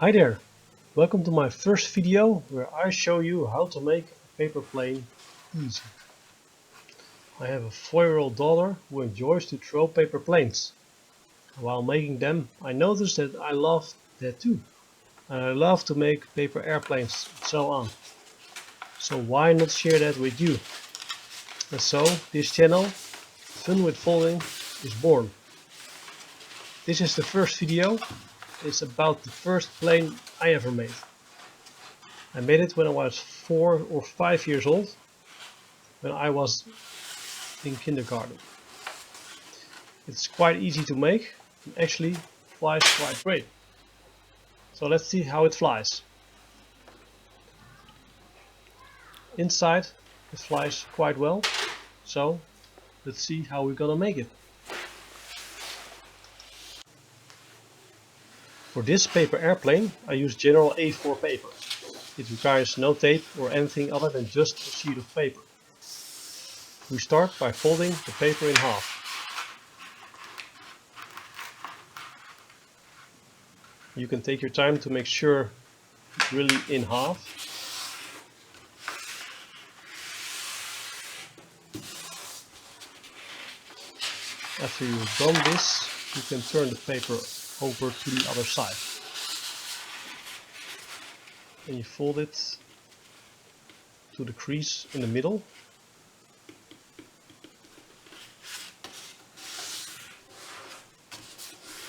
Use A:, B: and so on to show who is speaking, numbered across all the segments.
A: Hi there, welcome to my first video where I show you how to make a paper plane easy. I have a 4-year-old daughter who enjoys to throw paper planes. While making them, I noticed that I love that too. And I love to make paper airplanes and so on. So why not share that with you? And so this channel, Fun with Folding, is born. This is the first video. It's about the first plane I ever made. I made it when I was 4 or 5 years old, when I was in kindergarten. It's quite easy to make and actually flies quite great. So let's see how it flies. Inside it flies quite well, so let's see how we're gonna make it. For this paper airplane I use general A4 paper. It requires no tape or anything other than just a sheet of paper. We start by folding the paper in half. You can take your time to make sure it's really in half. After you've done this, you can turn the paper over to the other side. And you fold it to the crease in the middle.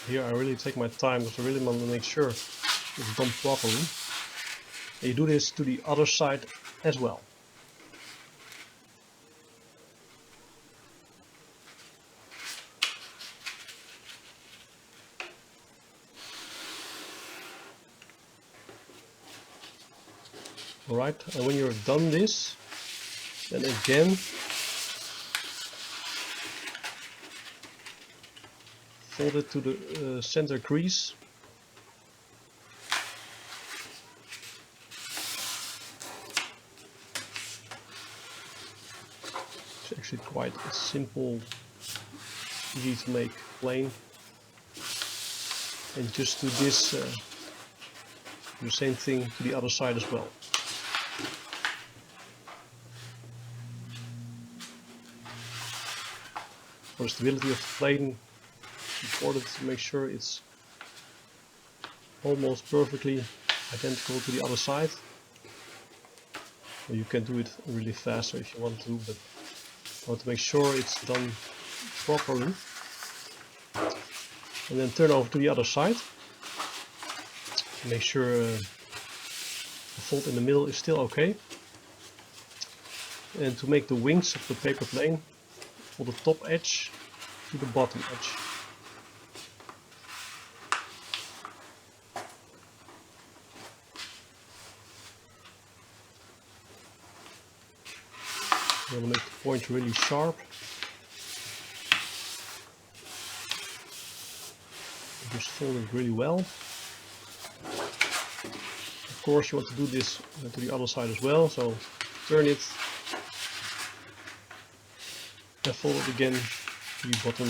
A: Here I really take my time because I really want to make sure it's done properly. And you do this to the other side as well. Alright, and when you're done this, then again fold it to the center crease. It's actually quite a simple, easy to make plane. And just do this, do the same thing to the other side as well. For the stability of the plane, it's important to make sure it's almost perfectly identical to the other side. Or you can do it really faster if you want to, but I want to make sure it's done properly. And then turn over to the other side. Make sure the fold in the middle is still okay. And to make the wings of the paper plane, fold the top edge to the bottom edge. You want to make the point really sharp. Just fold it really well. Of course you want to do this to the other side as well, so turn it and fold it again to the bottom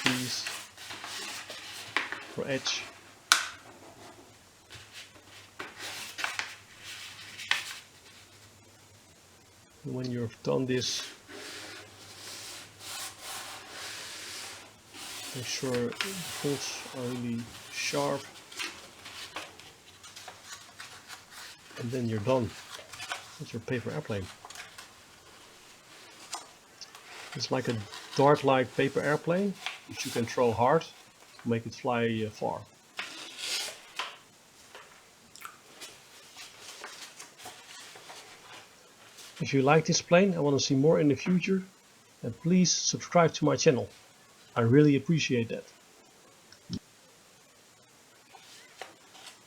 A: crease or edge. And when you've done this, make sure the folds are really sharp, and then you're done with your paper airplane. It's like a dart-like paper airplane which you can throw hard to make it fly far. If you like this plane and want to see more in the future, then please subscribe to my channel. I really appreciate that.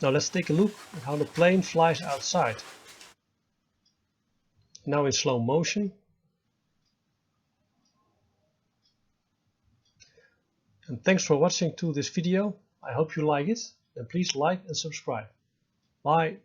A: Now let's take a look at how the plane flies outside. Now in slow motion. And thanks for watching to this video. I hope you like it, and please like and subscribe. Bye.